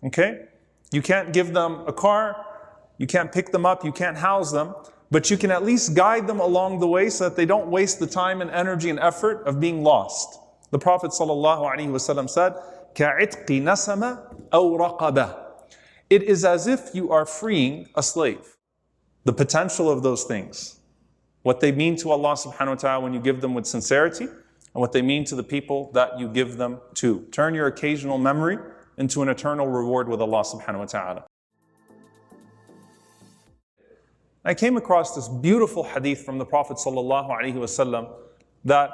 Okay? You can't give them a car, you can't pick them up, you can't house them, but you can at least guide them along the way so that they don't waste the time and energy and effort of being lost. The Prophet ﷺ said, كَعِتْقِ نَسَمَ أَوْ رَقَبَةٍ. It is as if you are freeing a slave. The potential of those things, what they mean to Allah subhanahu wa ta'ala when you give them with sincerity, and what they mean to the people that you give them to. Turn your occasional memory into an eternal reward with Allah subhanahu wa ta'ala. I came across this beautiful hadith from the Prophet sallallahu alaihi wasallam that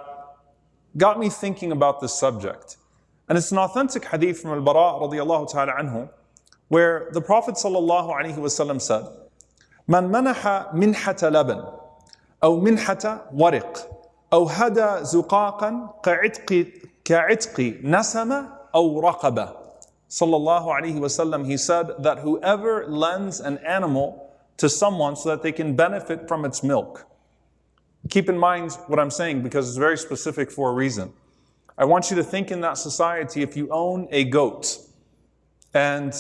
got me thinking about this subject. And it's an authentic hadith from al-Bara radiyallahu ta'ala anhu, where the Prophet sallallahu alaihi wasallam said, "Man manaha minhata laban, aw minhata wariq, aw hada zuqaqan ka'itqi nasama aw raqaba." Sallallahu alaihi wasallam, he said that whoever lends an animal to someone so that they can benefit from its milk. Keep in mind what I'm saying because it's very specific for a reason. I want you to think in that society, if you own a goat and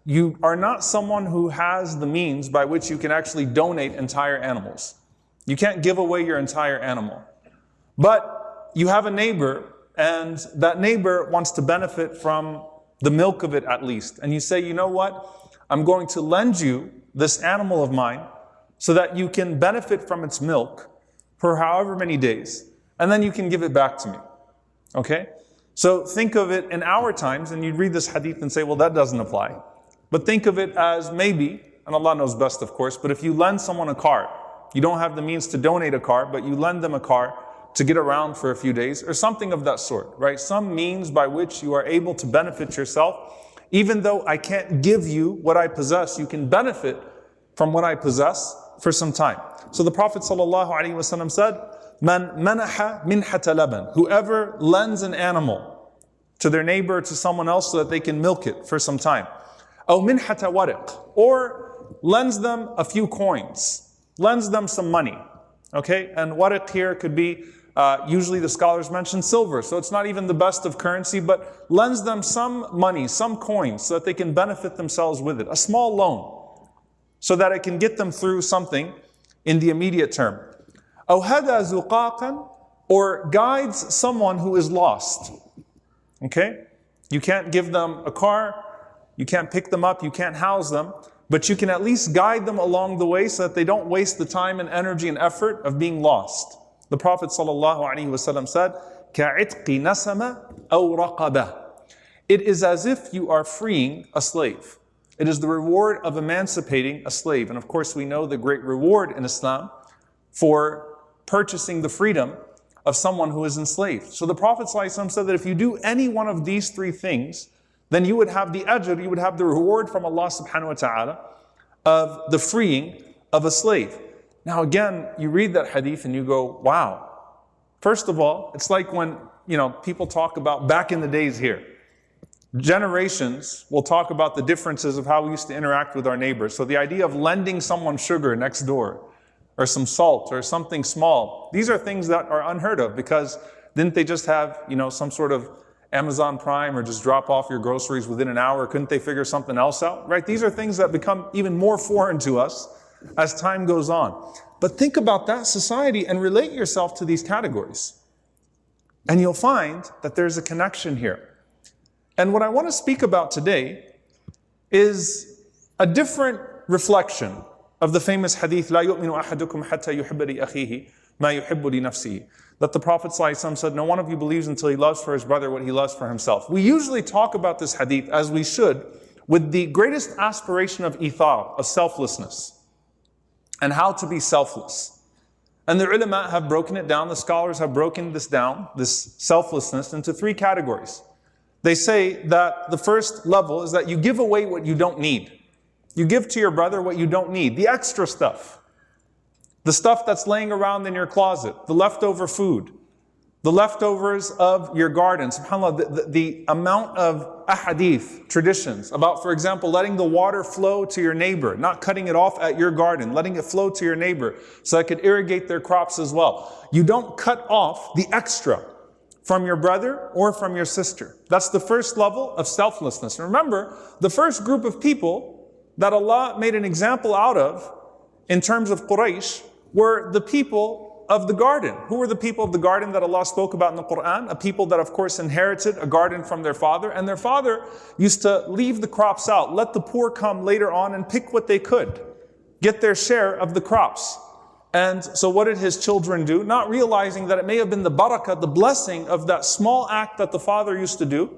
you are not someone who has the means by which you can actually donate entire animals. You can't give away your entire animal. But you have a neighbor and that neighbor wants to benefit from the milk of it at least. And you say, you know what? I'm going to lend you this animal of mine so that you can benefit from its milk for however many days, and then you can give it back to me. Okay? So think of it in our times, and you'd read this hadith and say, well, that doesn't apply. But think of it as maybe, and Allah knows best of course, but if you lend someone a car, you don't have the means to donate a car, but you lend them a car to get around for a few days, or something of that sort, right? Some means by which you are able to benefit yourself. Even though I can't give you what I possess, you can benefit from what I possess for some time. So the Prophet ﷺ said, "Man manaha minhata laban." Whoever lends an animal to their neighbor, to someone else, so that they can milk it for some time. Aw minhata wariq, or lends them a few coins, lends them some money. Okay, and wariq here could be usually the scholars mention silver, so it's not even the best of currency, but lends them some money, some coins, so that they can benefit themselves with it. A small loan, so that it can get them through something in the immediate term. أَوْ هَدَى زُقَاقًا, or guides someone who is lost. Okay? You can't give them a car, you can't pick them up, you can't house them, but you can at least guide them along the way so that they don't waste the time and energy and effort of being lost. The Prophet ﷺ said, كَعِتْقِ نَسَمَ أَوْ رَقَبَةٍ. It is as if you are freeing a slave. It is the reward of emancipating a slave. And of course we know the great reward in Islam for purchasing the freedom of someone who is enslaved. So the Prophet ﷺ said that if you do any one of these three things, then you would have the ajr, you would have the reward from Allah subhanahu wa ta'ala of the freeing of a slave. Now again, you read that hadith and you go, wow. First of all, it's like when, people talk about back in the days here. Generations will talk about the differences of how we used to interact with our neighbors. So the idea of lending someone sugar next door, or some salt, or something small, these are things that are unheard of, because didn't they just have, some sort of Amazon Prime, or just drop off your groceries within an hour? Couldn't they figure something else out? Right? These are things that become even more foreign to us as time goes on. But think about that society and relate yourself to these categories. And you'll find that there's a connection here. And what I want to speak about today is a different reflection of the famous hadith, لا يؤمن أحدكم حتى يحب لأخيه ما يحب لنفسه. That the Prophet ﷺ said, no one of you believes until he loves for his brother what he loves for himself. We usually talk about this hadith, as we should, with the greatest aspiration of ithar, of selflessness, and how to be selfless. And the ulama have broken it down, the scholars have broken this down, this selflessness, into three categories. They say that the first level is that you give away what you don't need. You give to your brother what you don't need, the extra stuff. The stuff that's laying around in your closet, the leftover food, the leftovers of your garden. SubhanAllah, the amount of ahadith, traditions about, for example, letting the water flow to your neighbor, not cutting it off at your garden, letting it flow to your neighbor so it could irrigate their crops as well. You don't cut off the extra from your brother or from your sister. That's the first level of selflessness. Remember, the first group of people that Allah made an example out of in terms of Quraysh were the people of the garden. Who were the people of the garden that Allah spoke about in the Quran? A people that of course inherited a garden from their father, and their father used to leave the crops out, let the poor come later on and pick what they could, get their share of the crops. And so what did his children do? Not realizing that it may have been the barakah, the blessing of that small act that the father used to do.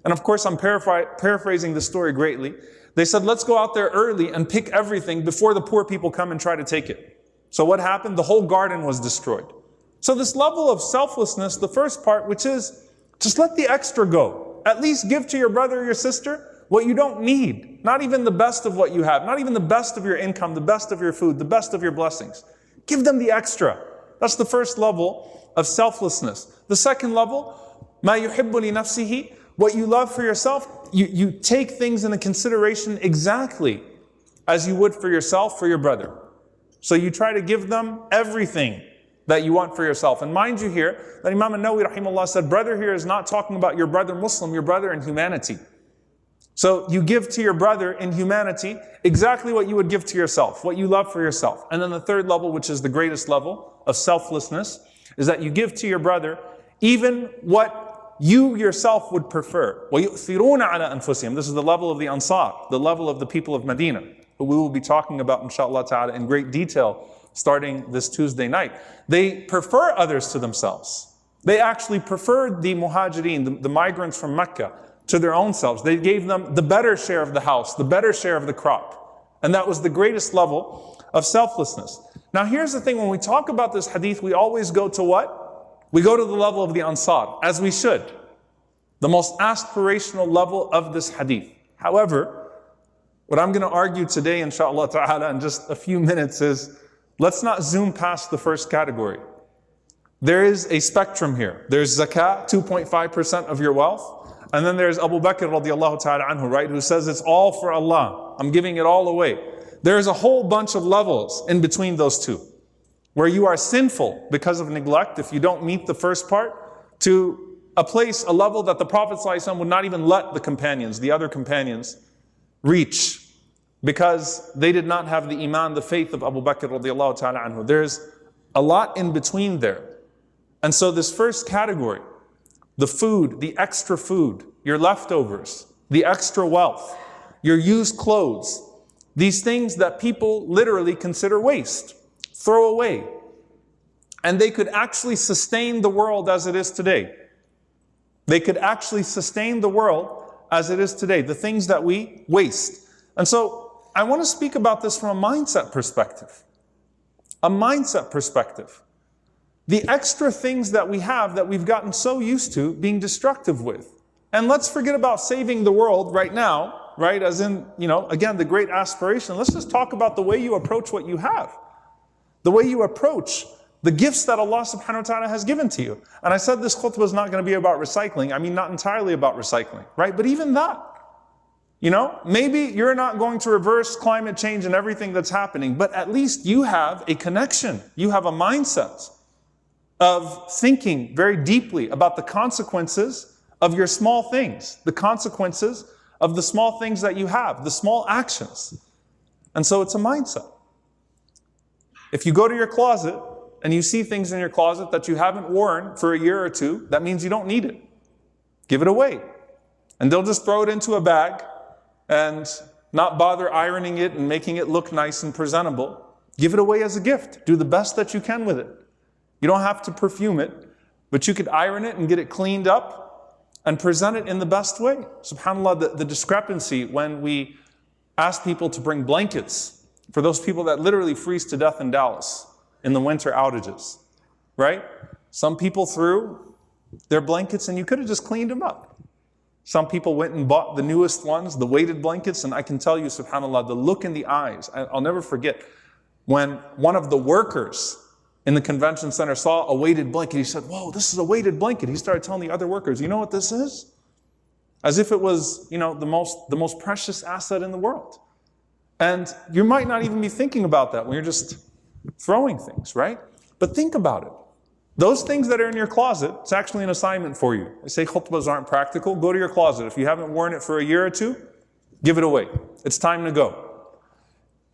And of course I'm paraphrasing the story greatly. They said, let's go out there early and pick everything before the poor people come and try to take it. So what happened? The whole garden was destroyed. So this level of selflessness, the first part, which is just let the extra go. At least give to your brother or your sister what you don't need. Not even the best of what you have. Not even the best of your income, the best of your food, the best of your blessings. Give them the extra. That's the first level of selflessness. The second level, مَا يُحِبُّ لِنَفْسِهِ, what you love for yourself, you take things into consideration exactly as you would for yourself, for your brother. So you try to give them everything that you want for yourself. And mind you here, that Imam An-Nawawi rahimahullah said, brother here is not talking about your brother Muslim, your brother in humanity. So you give to your brother in humanity exactly what you would give to yourself, what you love for yourself. And then the third level, which is the greatest level of selflessness, is that you give to your brother even what you yourself would prefer. وَيُؤْثِرُونَ عَلَىٰ أَنفُسِهِمْ. This is the level of the Ansar, the level of the people of Medina, who we will be talking about MashaAllah ta'ala in great detail starting this Tuesday night. They prefer others to themselves. They actually preferred the muhajirin, the migrants from Mecca, to their own selves. They gave them the better share of the house, the better share of the crop. And that was the greatest level of selflessness. Now here's the thing, when we talk about this hadith, we always go to what? We go to the level of the Ansar, as we should. The most aspirational level of this hadith. However, what I'm going to argue today, inshaAllah ta'ala, in just a few minutes is, let's not zoom past the first category. There is a spectrum here. There's zakah, 2.5% of your wealth. And then there's Abu Bakr radiallahu ta'ala anhu, right, who says it's all for Allah. I'm giving it all away. There's a whole bunch of levels in between those two, where you are sinful because of neglect if you don't meet the first part, to a place, a level that the Prophet ﷺ would not even let the companions, the other companions, reach, because they did not have the iman, the faith of Abu Bakr radiallahu ta'ala anhu. There's a lot in between there. And so this first category, the food, the extra food, your leftovers, the extra wealth, your used clothes, these things that people literally consider waste, throw away. And they could actually sustain the world as it is today. They could actually sustain the world as it is today, the things that we waste. And so I want to speak about this from a mindset perspective. A mindset perspective. The extra things that we have that we've gotten so used to being destructive with. And let's forget about saving the world right now, right? As in, again, the great aspiration. Let's just talk about the way you approach what you have. The way you approach the gifts that Allah subhanahu wa ta'ala has given to you. And I said this khutbah is not going to be about recycling. I mean, not entirely about recycling, right? But even that, maybe you're not going to reverse climate change and everything that's happening, but at least you have a connection. You have a mindset of thinking very deeply about the consequences of your small things, the consequences of the small things that you have, the small actions. And so it's a mindset. If you go to your closet and you see things in your closet that you haven't worn for a year or two, that means you don't need it. Give it away. And they'll just throw it into a bag and not bother ironing it and making it look nice and presentable. Give it away as a gift. Do the best that you can with it. You don't have to perfume it, but you could iron it and get it cleaned up and present it in the best way. SubhanAllah, the discrepancy when we ask people to bring blankets for those people that literally freeze to death in Dallas in the winter outages, right? Some people threw their blankets and you could have just cleaned them up. Some people went and bought the newest ones, the weighted blankets, and I can tell you, SubhanAllah, the look in the eyes, I'll never forget when one of the workers in the convention center saw a weighted blanket. He said, whoa, this is a weighted blanket. He started telling the other workers, you know what this is? As if it was, the most precious asset in the world. And you might not even be thinking about that when you're just throwing things, right? But think about it. Those things that are in your closet, it's actually an assignment for you. I say khutbahs aren't practical. Go to your closet. If you haven't worn it for a year or two, give it away. It's time to go.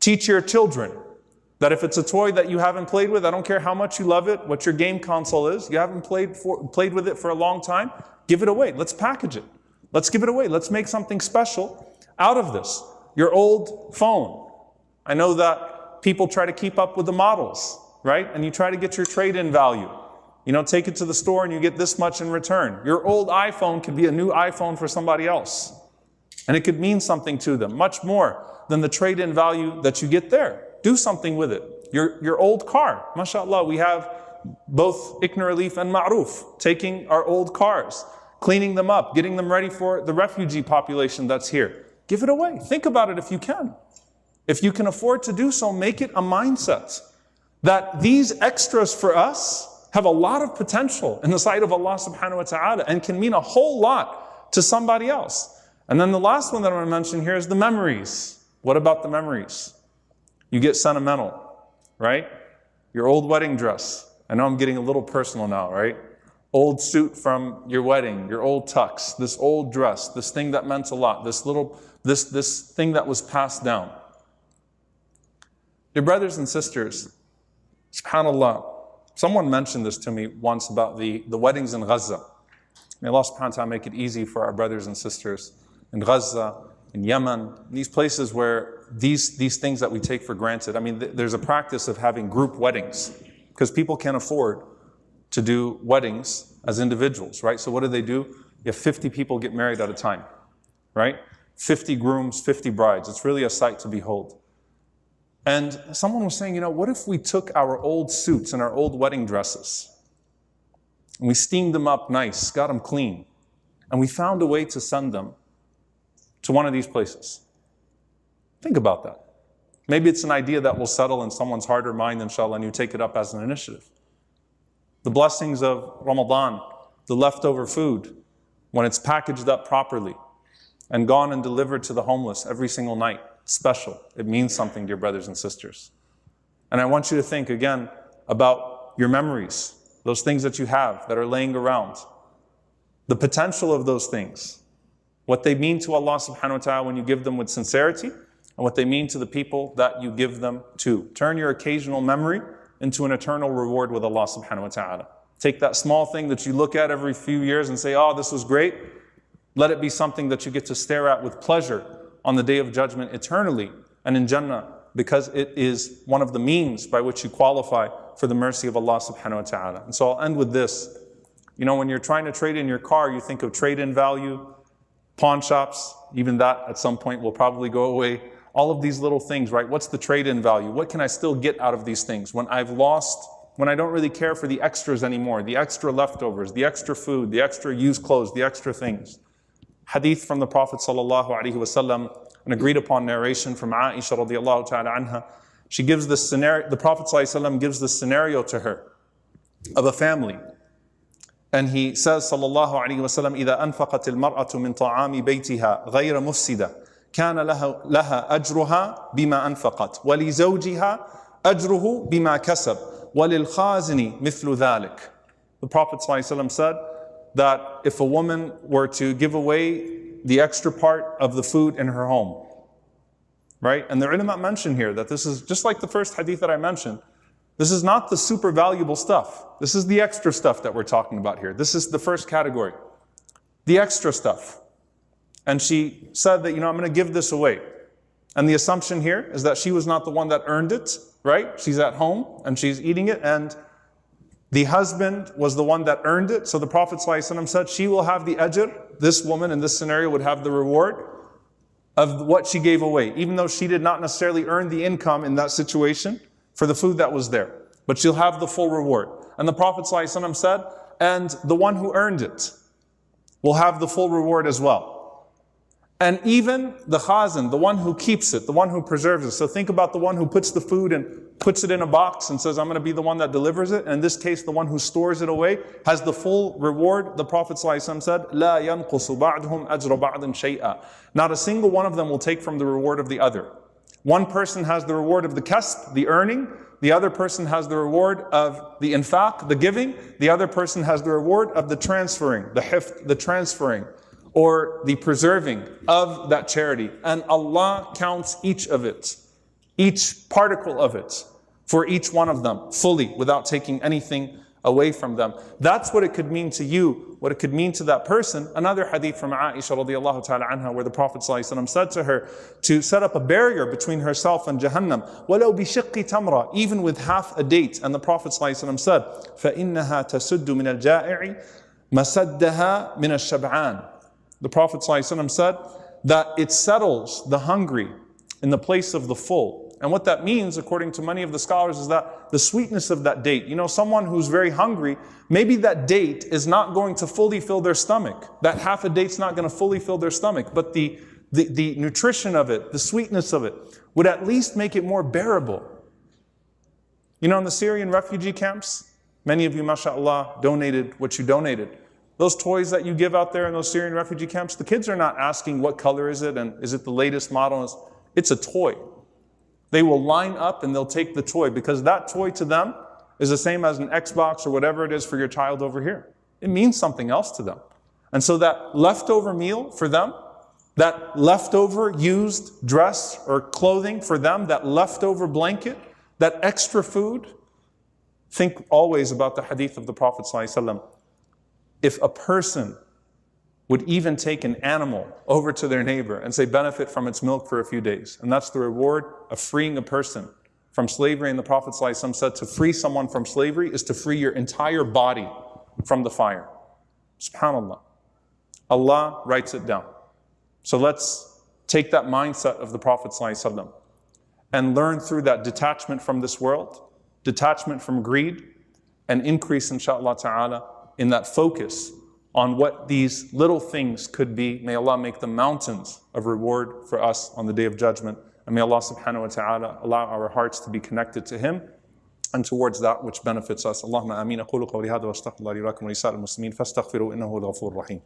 Teach your children that if it's a toy that you haven't played with, I don't care how much you love it, what your game console is, you haven't played with it for a long time, give it away. Let's package it. Let's give it away. Let's make something special out of this. Your old phone. I know that people try to keep up with the models, right? And you try to get your trade-in value. You know, take it to the store and you get this much in return. Your old iPhone could be a new iPhone for somebody else. And it could mean something to them, much more than the trade-in value that you get there. Do something with it. Your old car, MashaAllah, we have both ikna relief and ma'ruf, taking our old cars, cleaning them up, getting them ready for the refugee population that's here. Give it away. Think about it if you can. If you can afford to do so, make it a mindset that these extras for us have a lot of potential in the sight of Allah subhanahu wa ta'ala and can mean a whole lot to somebody else. And then the last one that I'm going to mention here is the memories. What about the memories? You get sentimental, right? Your old wedding dress. I know I'm getting a little personal now, right? Old suit from your wedding, your old tux, this old dress, this thing that meant a lot, this thing that was passed down. Dear brothers and sisters, subhanAllah, someone mentioned this to me once about the weddings in Gaza. May Allah subhanahu wa ta'ala make it easy for our brothers and sisters in Gaza, in Yemen, these places where these things that we take for granted. I mean, there's a practice of having group weddings because people can't afford to do weddings as individuals, right? So what do? You have 50 people get married at a time, right? 50 grooms, 50 brides. It's really a sight to behold. And someone was saying, what if we took our old suits and our old wedding dresses and we steamed them up nice, got them clean, and we found a way to send them to one of these places? Think about that. Maybe it's an idea that will settle in someone's heart or mind, inshallah, and you take it up as an initiative. The blessings of Ramadan, the leftover food, when it's packaged up properly and gone and delivered to the homeless every single night. Special. It means something, dear brothers and sisters. And I want you to think again about your memories, those things that you have that are laying around, the potential of those things, what they mean to Allah subhanahu wa ta'ala when you give them with sincerity, and what they mean to the people that you give them to. Turn your occasional memory into an eternal reward with Allah subhanahu wa ta'ala. Take that small thing that you look at every few years and say, oh, this was great. Let it be something that you get to stare at with pleasure on the Day of Judgment eternally and in Jannah, because it is one of the means by which you qualify for the mercy of Allah subhanahu wa ta'ala. And so I'll end with this. When you're trying to trade in your car, you think of trade-in value, pawn shops, even that at some point will probably go away. All of these little things, right? What's the trade-in value? What can I still get out of these things when I don't really care for the extras anymore, the extra leftovers, the extra food, the extra used clothes, the extra things? Hadith from the Prophet sallallahu alaihi wasallam, an agreed upon narration from Aisha radiallahu ta'ala anha. She gives this scenario, the Prophet sallallahu alaihi wasallam gives this scenario to her of a family. And he says sallallahu alaihi wasallam, إذا أنفقت المرأة من طعام بيتها غير مفسدة كان لها أجرها بما أنفقت ولزوجها أجره بما كسب وللخازن مثل ذلك. The Prophet sallallahu alaihi wasallam said that if a woman were to give away the extra part of the food in her home, right? And the ulama mention here that this is just like the first hadith that I mentioned. This is not the super valuable stuff. This is the extra stuff that we're talking about here. This is the first category, the extra stuff. And she said that, I'm going to give this away. And the assumption here is that she was not the one that earned it, right? She's at home and she's eating it, and the husband was the one that earned it. So the Prophet ﷺ said, she will have the ajr. This woman in this scenario would have the reward of what she gave away, even though she did not necessarily earn the income in that situation for the food that was there. But she'll have the full reward. And the Prophet ﷺ said, and the one who earned it will have the full reward as well. And even the khazin, the one who keeps it, the one who preserves it. So think about the one who puts the food and puts it in a box and says, I'm going to be the one that delivers it. And in this case, the one who stores it away has the full reward. The Prophet ﷺ said, لا ينقص بعضهم أجر بعض شيئا. Not a single one of them will take from the reward of the other. One person has the reward of the kasb, the earning. The other person has the reward of the infaq, the giving. The other person has the reward of the transferring, the hifd, the transferring, or the preserving of that charity. And Allah counts each of it, each particle of it, for each one of them, fully, without taking anything away from them. That's what it could mean to you, what it could mean to that person. Another hadith from Aisha radiallahu ta'ala anha, where the Prophet ﷺ said to her to set up a barrier between herself and Jahannam. وَلَوْ بِشِقِّ تَمْرَةٍ, even with half a date. And the Prophet ﷺ said, فَإِنَّهَا تَسُدُّ مِنَ الْجَائِعِ مَسَدَّهَا مِنَ الشَّبْعَانِ. The Prophet ﷺ said that it settles the hungry in the place of the full. And what that means, according to many of the scholars, is that the sweetness of that date. You know, someone who's very hungry, maybe that date is not going to fully fill their stomach. That half a date's not going to fully fill their stomach. But the nutrition of it, the sweetness of it, would at least make it more bearable. You know, in the Syrian refugee camps, many of you, MashaAllah, donated what you donated. Those toys that you give out there in those Syrian refugee camps, the kids are not asking what color is it and is it the latest model. It's a toy. They will line up and they'll take the toy, because that toy to them is the same as an Xbox or whatever it is for your child over here. It means something else to them. And so that leftover meal for them, that leftover used dress or clothing for them, that leftover blanket, that extra food, think always about the hadith of the Prophet ﷺ. If a person would even take an animal over to their neighbor and say benefit from its milk for a few days, and that's the reward of freeing a person from slavery. And the Prophet ﷺ said to free someone from slavery is to free your entire body from the fire. SubhanAllah. Allah writes it down. So let's take that mindset of the Prophet ﷺ and learn through that detachment from this world, detachment from greed, and increase, inshaAllah ta'ala, in that focus on what these little things could be. May Allah make them mountains of reward for us on the Day of Judgment. And may Allah subhanahu wa ta'ala allow our hearts to be connected to Him and towards that which benefits us. Allahumma ameen. Aqulu qawli hadha wa astaghfirullah li wa lakum wa li sa'il muslimin fastaghfiru innahu al-ghafurur rahim.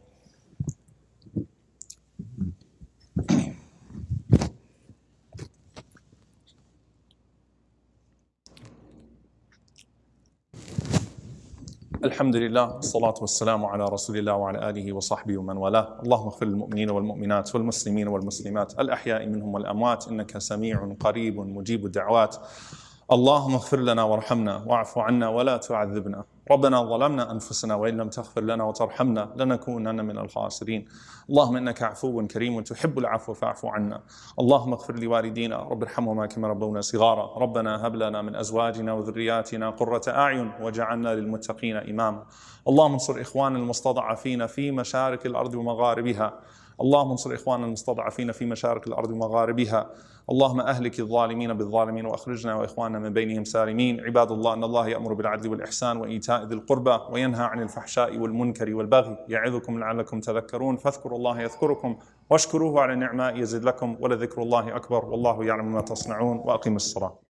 الحمد لله والصلاة والسلام على رسول الله وعلى آله وصحبه ومن والاه. اللهم اغفر للمؤمنين والمؤمنات والمسلمين والمسلمات الأحياء منهم والأموات إنك سميع قريب مجيب الدعوات. اللهم اغفر لنا وارحمنا واعف عنا ولا تعذبنا. ربنا ظلمنا أنفسنا وإن لم تغفر لنا وترحمنا لنكونن من الخاسرين. اللهم إنك عفو كريم تحب العفو فاعف عنا. اللهم اغفر لوالدينا رب ارحمهما كما ربونا صغارا. ربنا هب لنا من أزواجنا وذرياتنا قرة أعين واجعلنا للمتقين إماما. اللهم انصر إخوان المستضعفين في مشارق الأرض ومغاربها. اللهم انصر إخواننا المستضعفين في مشارق الأرض ومغاربها. اللهم أهلك الظالمين بالظالمين وأخرجنا وإخواننا من بينهم سالمين. عباد الله، إن الله يأمر بالعدل والإحسان وإيتاء ذي القربى وينهى عن الفحشاء والمنكر والبغي يعظكم لعلكم تذكرون. فاذكروا الله يذكركم واشكروه على نعمائه يزد لكم ولذكر الله أكبر والله يعلم ما تصنعون. وأقيموا الصلاة.